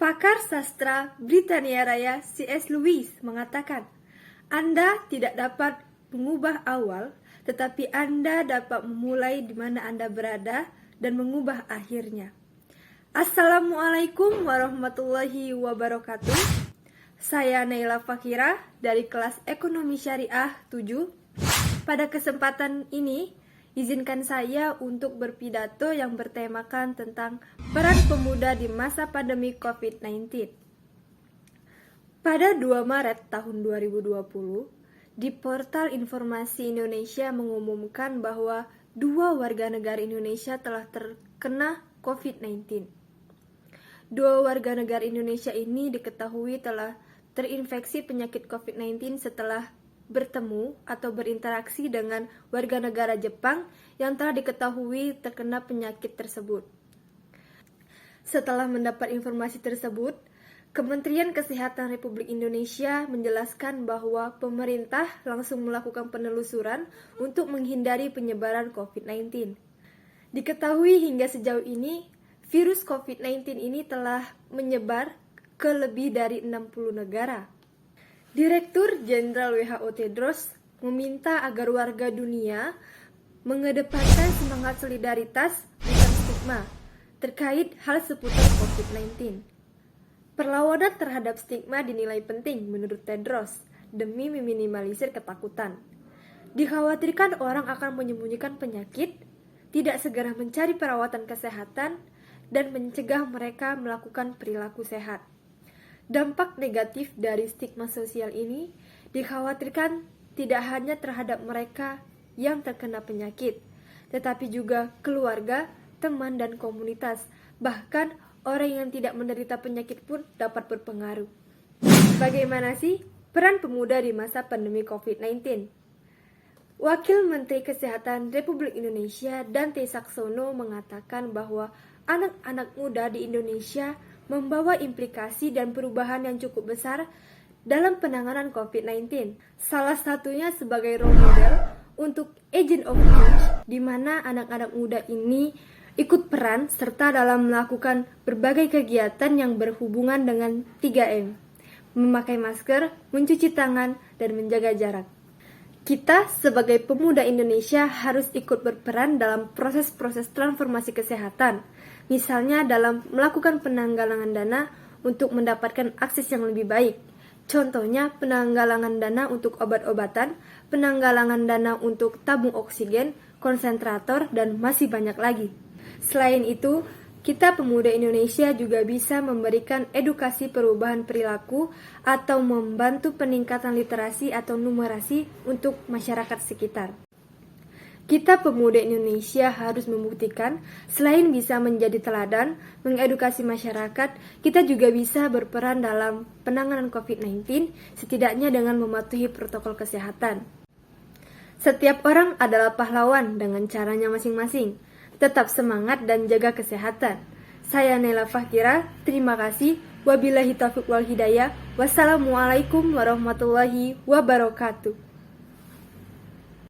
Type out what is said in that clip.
Pakar sastra Britania Raya C.S. Lewis mengatakan, Anda tidak dapat mengubah awal, tetapi Anda dapat memulai di mana Anda berada dan mengubah akhirnya. Assalamualaikum warahmatullahi wabarakatuh. Saya Naila Fakira dari kelas Ekonomi Syariah 7. Pada kesempatan ini, izinkan saya untuk berpidato yang bertemakan tentang peran pemuda di masa pandemi COVID-19. Pada 2 Maret tahun 2020, di portal Informasi Indonesia mengumumkan bahwa 2 warga negara Indonesia telah terkena COVID-19. 2 warga negara Indonesia ini diketahui telah terinfeksi penyakit COVID-19 setelah bertemu atau berinteraksi dengan warga negara Jepang yang telah diketahui terkena penyakit tersebut. Setelah mendapat informasi tersebut, Kementerian Kesehatan Republik Indonesia menjelaskan bahwa pemerintah langsung melakukan penelusuran untuk menghindari penyebaran COVID-19. Diketahui hingga sejauh ini, virus COVID-19 ini telah menyebar ke lebih dari 60 negara. Direktur Jenderal WHO Tedros meminta agar warga dunia mengedepankan semangat solidaritas bukan stigma terkait hal seputar COVID-19. Perlawanan terhadap stigma dinilai penting menurut Tedros demi meminimalisir ketakutan. Dikhawatirkan orang akan menyembunyikan penyakit, tidak segera mencari perawatan kesehatan, dan mencegah mereka melakukan perilaku sehat. Dampak negatif dari stigma sosial ini dikhawatirkan tidak hanya terhadap mereka yang terkena penyakit, tetapi juga keluarga, teman, dan komunitas. Bahkan orang yang tidak menderita penyakit pun dapat berpengaruh. Bagaimana sih peran pemuda di masa pandemi COVID-19? Wakil Menteri Kesehatan Republik Indonesia Dante Saxono mengatakan bahwa anak-anak muda di Indonesia membawa implikasi dan perubahan yang cukup besar dalam penanganan COVID-19. Salah satunya sebagai role model untuk agent of change, di mana anak-anak muda ini ikut peran serta dalam melakukan berbagai kegiatan yang berhubungan dengan 3M, memakai masker, mencuci tangan, dan menjaga jarak. Kita sebagai pemuda Indonesia harus ikut berperan dalam proses-proses transformasi kesehatan, misalnya dalam melakukan penanggalangan dana untuk mendapatkan akses yang lebih baik. Contohnya penanggalangan dana untuk obat-obatan, penanggalangan dana untuk tabung oksigen, konsentrator, dan masih banyak lagi. Selain itu, kita pemuda Indonesia juga bisa memberikan edukasi perubahan perilaku atau membantu peningkatan literasi atau numerasi untuk masyarakat sekitar. Kita pemuda Indonesia harus membuktikan selain bisa menjadi teladan, mengedukasi masyarakat, kita juga bisa berperan dalam penanganan COVID-19 setidaknya dengan mematuhi protokol kesehatan. Setiap orang adalah pahlawan dengan caranya masing-masing. Tetap semangat dan jaga kesehatan. Saya Naila Fakira, terima kasih. Wabillahi taufiq wal hidayah. Wassalamualaikum warahmatullahi wabarakatuh.